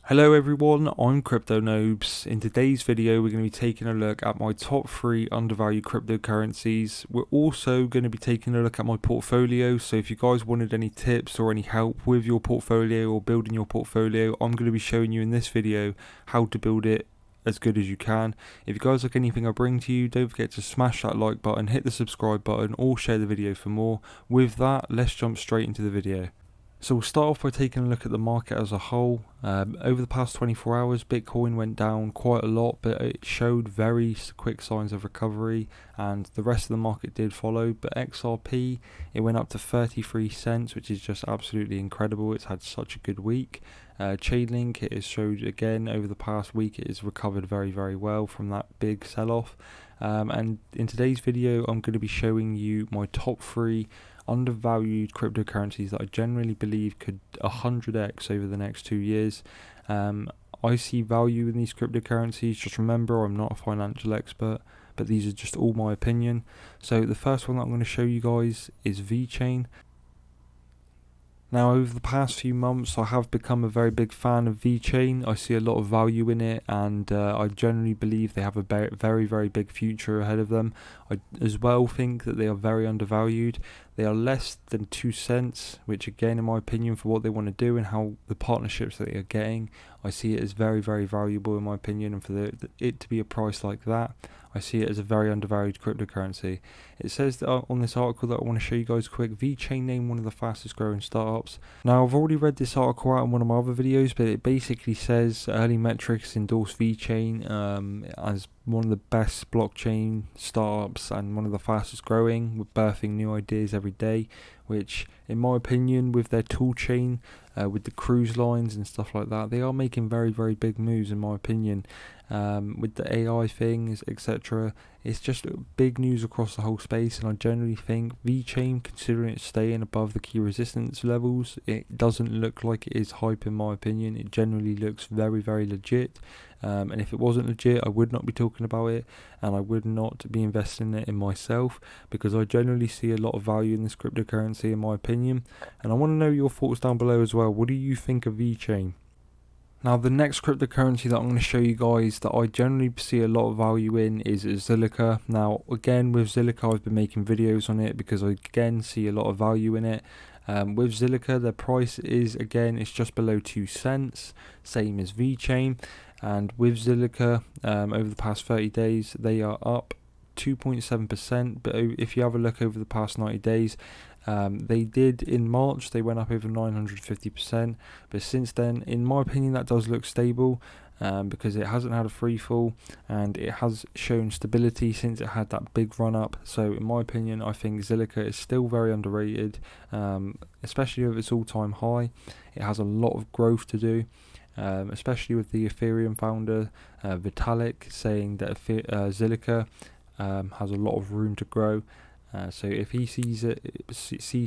Hello everyone, I'm Crypto Noobs. In today's video we're going to be taking a look at my top 3 undervalued cryptocurrencies. We're also going to be taking a look at my portfolio, so if you guys wanted any tips or any help with your portfolio or building your portfolio, I'm going to be showing you in this video how to build it as good as you can. If you guys like anything I bring to you, don't forget to smash that like button, hit the subscribe button or share the video for more. With that, let's jump straight into the video. So we'll start off by taking a look at the market as a whole. Over the past 24 hours, Bitcoin went down quite a lot, but it showed very quick signs of recovery, and the rest of the market did follow. But XRP, it went up to 33 cents, which is just absolutely incredible. It's had such a good week. Chainlink, it has showed again over the past week, it has recovered very, very well from that big sell-off. And in today's video, I'm going to be showing you my top 3 undervalued cryptocurrencies that I generally believe could 100x over the next 2 years. I see value in these cryptocurrencies. Just remember, I'm not a financial expert, but these are just all my opinion. So the first one that I'm going to show you guys is VeChain. Now, over the past few months, I have become a very big fan of VeChain. I see a lot of value in it, and I generally believe they have a very, very big future ahead of them. I as well think that they are very undervalued. They are less than 2 cents, which again, in my opinion, for what they want to do and how the partnerships that they are getting, I see it as very, very valuable in my opinion, and for it to be a price like that, I see it as a very undervalued cryptocurrency. It says that on this article that I want to show you guys quick, VeChain named one of the fastest growing startups. Now, I've already read this article out in one of my other videos, but it basically says early metrics endorse VeChain as one of the best blockchain startups and one of the fastest growing, with birthing new ideas every day, which in my opinion, with their tool chain, with the cruise lines and stuff like that, they are making very, very big moves in my opinion. With the AI things, etc. It's just big news across the whole space, and I generally think VeChain, considering it's staying above the key resistance levels, it doesn't look like it is hype in my opinion. It generally looks very, very legit, and if it wasn't legit, I would not be talking about it, and I would not be investing in it in myself, because I generally see a lot of value in this cryptocurrency in my opinion, and I want to know your thoughts down below as well. What do you think of VeChain? Now, the next cryptocurrency that I'm going to show you guys that I generally see a lot of value in is Zilliqa. Now, again, with Zilliqa, I've been making videos on it because I again see a lot of value in it. With Zilliqa, their price is, again, it's just below 2 cents, same as VeChain. And with Zilliqa, over the past 30 days, they are up 2.7%, but if you have a look over the past 90 days, they did in March, they went up over 950%, but since then, in my opinion, that does look stable, because it hasn't had a free fall and it has shown stability since it had that big run up. So in my opinion, I think Zilliqa is still very underrated, especially with its all-time high. It has a lot of growth to do. Especially with the Ethereum founder Vitalik saying that Zilliqa has a lot of room to grow. So if he sees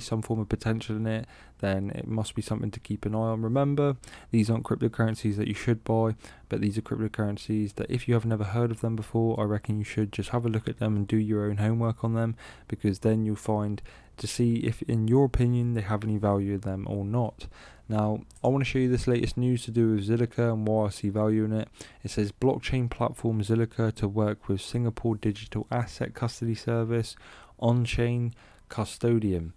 some form of potential in it, then it must be something to keep an eye on. Remember, these aren't cryptocurrencies that you should buy, but these are cryptocurrencies that if you have never heard of them before, I reckon you should just have a look at them and do your own homework on them, because then you'll find to see if, in your opinion, they have any value in them or not. Now, I want to show you this latest news to do with Zilliqa and why I see value in it. It says blockchain platform Zilliqa to work with Singapore digital asset custody service on-chain custodian.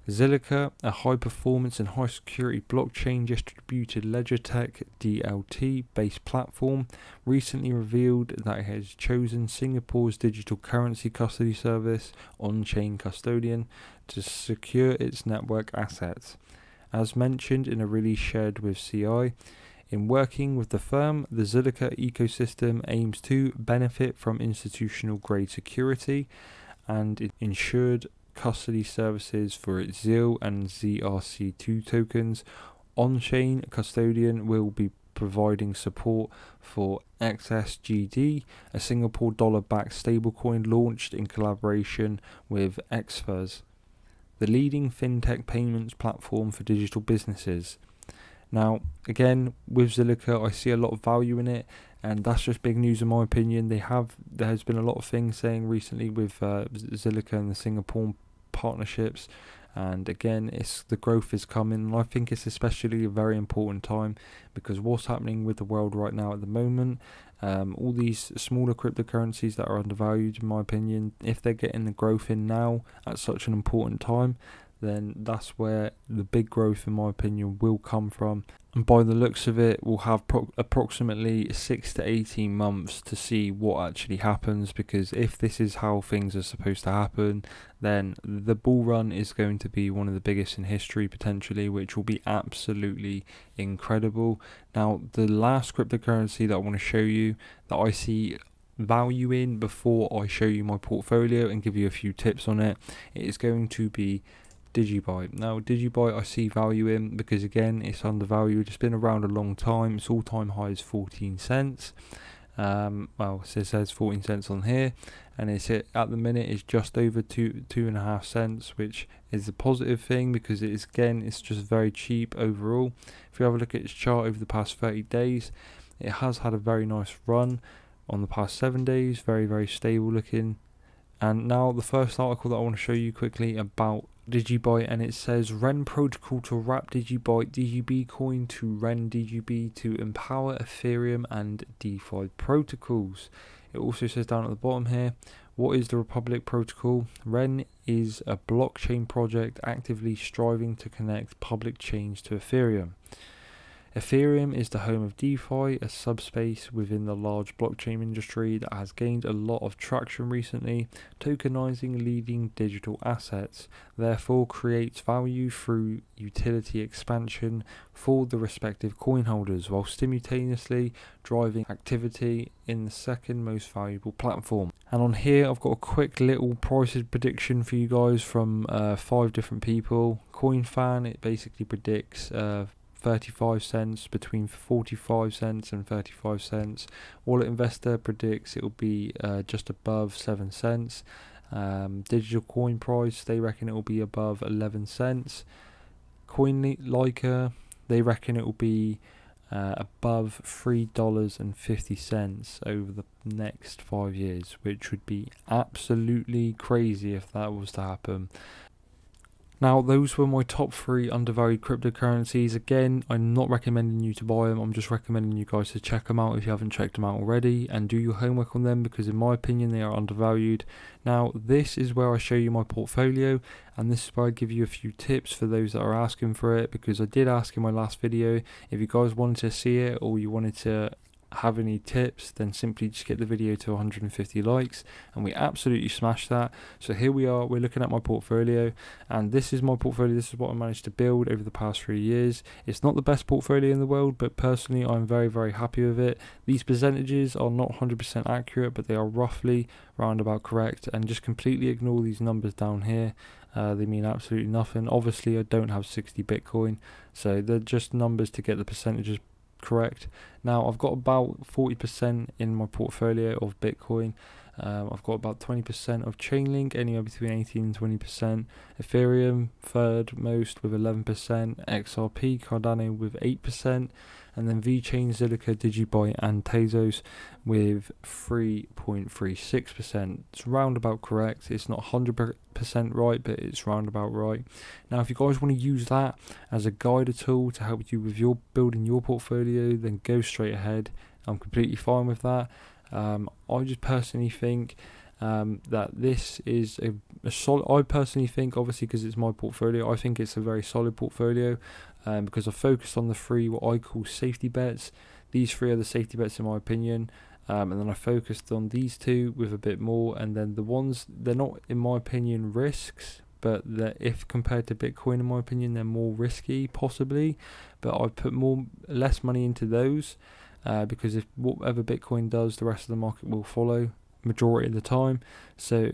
Zilliqa, a high-performance and high-security blockchain distributed ledger tech DLT based platform, recently revealed that it has chosen Singapore's digital currency custody service on-chain custodian to secure its network assets. As mentioned in a release shared with CI, in working with the firm, the Zilliqa ecosystem aims to benefit from institutional-grade security and ensured custody services for its ZIL and ZRC2 tokens. On-chain custodian will be providing support for XSGD, a Singapore dollar-backed stablecoin launched in collaboration with XFuzz, the leading fintech payments platform for digital businesses. Now, again, with Zilliqa, I see a lot of value in it, and that's just big news in my opinion. There has been a lot of things saying recently with Zilliqa and the Singapore partnerships, and again, the growth is coming, and I think it's especially a very important time because what's happening with the world right now at the moment, all these smaller cryptocurrencies that are undervalued, in my opinion, if they're getting the growth in now at such an important time, then that's where the big growth, in my opinion, will come from. And by the looks of it, we'll have approximately 6 to 18 months to see what actually happens, because if this is how things are supposed to happen, then the bull run is going to be one of the biggest in history potentially, which will be absolutely incredible. Now, the last cryptocurrency that I want to show you that I see value in before I show you my portfolio and give you a few tips on it, it is going to be Digibyte. Now, Digibyte I see value in because again, it's undervalued. It's been around a long time. Its all-time high is 14 cents. Well, it says 14 cents on here, and it's at the minute is just over 2.5 cents, which is a positive thing because it's just very cheap overall. If you have a look at its chart over the past 30 days, it has had a very nice run on the past 7 days, very, very stable looking. And now the first article that I want to show you quickly about Digibyte, and it says Ren protocol to wrap Digibyte DGB coin to Ren DGB to empower Ethereum and DeFi protocols. It also says down at the bottom here, what is the Republic protocol? Ren is a blockchain project actively striving to connect public chains to Ethereum. Ethereum is the home of DeFi, a subspace within the large blockchain industry that has gained a lot of traction recently. Tokenizing leading digital assets therefore creates value through utility expansion for the respective coin holders, while simultaneously driving activity in the second most valuable platform. And on here I've got a quick little prices prediction for you guys from 5 different people. CoinFan, it basically predicts 35 cents, between 45 cents and 35 cents. Wallet Investor predicts it will be just above 7 cents. Digital coin price, they reckon it will be above 11 cents. Coinlike, they reckon it will be above $3.50 over the next 5 years, which would be absolutely crazy if that was to happen. Now, those were my top 3 undervalued cryptocurrencies. Again, I'm not recommending you to buy them. I'm just recommending you guys to check them out if you haven't checked them out already, and do your homework on them because in my opinion they are undervalued. Now, this is where I show you my portfolio, and this is where I give you a few tips for those that are asking for it, because I did ask in my last video if you guys wanted to see it or you wanted to have any tips, then simply just get the video to 150 likes, and we absolutely smashed that. So here we are, we're looking at my portfolio, and this is my portfolio. This is what I managed to build over the past 3 years. It's not the best portfolio in the world, but personally I'm very, very happy with it. These percentages are not 100% accurate, but they are roughly roundabout correct, and just completely ignore these numbers down here. They mean absolutely nothing. Obviously I don't have 60 Bitcoin, so they're just numbers to get the percentages correct. Now I've got about 40% in my portfolio of Bitcoin. I've got about 20% of Chainlink, anywhere between 18 and 20%. Ethereum, third most with 11%. XRP, Cardano with 8%. And then VeChain, Zilliqa, Digibyte and Tezos with 3.36%. It's roundabout correct. It's not 100% right, but it's roundabout right. Now, if you guys want to use that as a guide tool to help you with your building your portfolio, then go straight ahead. I'm completely fine with that. I just personally think that this is a solid. I personally think, obviously because it's my portfolio, I think it's a very solid portfolio, because I focused on the 3 what I call safety bets. These 3 are the safety bets in my opinion, and then I focused on these 2 with a bit more, and then the ones, they're not in my opinion risks, but if compared to Bitcoin in my opinion they're more risky possibly, but I put less money into those, because if whatever Bitcoin does, the rest of the market will follow majority of the time. So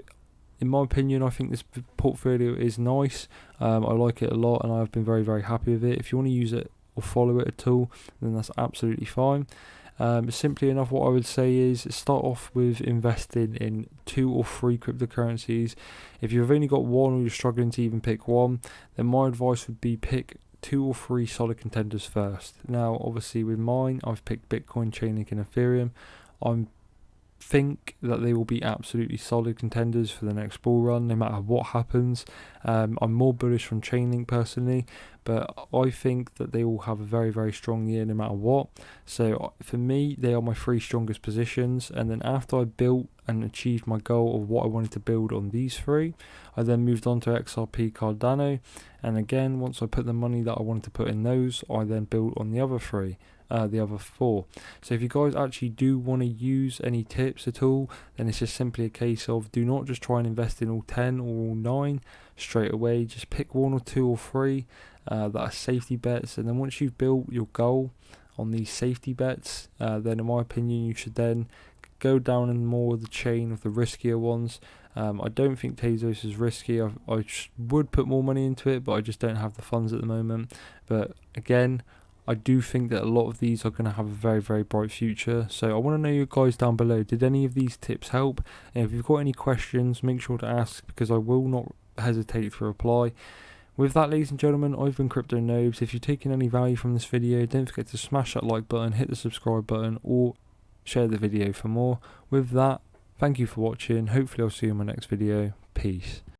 in my opinion, I think this portfolio is nice. I like it a lot, and I've been very, very happy with it. If you want to use it or follow it at all, then that's absolutely fine. Simply enough, what I would say is start off with investing in 2 or 3 cryptocurrencies. If you've only got one or you're struggling to even pick one, then my advice would be pick 2 or 3 solid contenders first. Now, obviously with mine, I've picked Bitcoin, Chainlink and Ethereum. I'm think that they will be absolutely solid contenders for the next bull run, no matter what happens. I'm more bullish on Chainlink personally, but I think that they will have a very, very strong year no matter what. So for me, they are my 3 strongest positions. And then after I built and achieved my goal of what I wanted to build on these 3, I then moved on to XRP, Cardano. And again, once I put the money that I wanted to put in those, I then built on the other 3. The other 4. So if you guys actually do want to use any tips at all, then it's just simply a case of do not just try and invest in all 10 or all 9 straight away. Just pick 1 or 2 or 3 that are safety bets, and then once you've built your goal on these safety bets, then in my opinion you should then go down in more of the chain of the riskier ones. I don't think Tezos is risky. I would put more money into it, but I just don't have the funds at the moment. But again, I do think that a lot of these are going to have a very, very bright future. So I want to know you guys down below, did any of these tips help? And if you've got any questions, make sure to ask, because I will not hesitate to reply. With that, ladies and gentlemen, I've been Crypto Nobes. If you're taking any value from this video, don't forget to smash that like button, hit the subscribe button, or share the video for more. With that, thank you for watching. Hopefully I'll see you in my next video. Peace.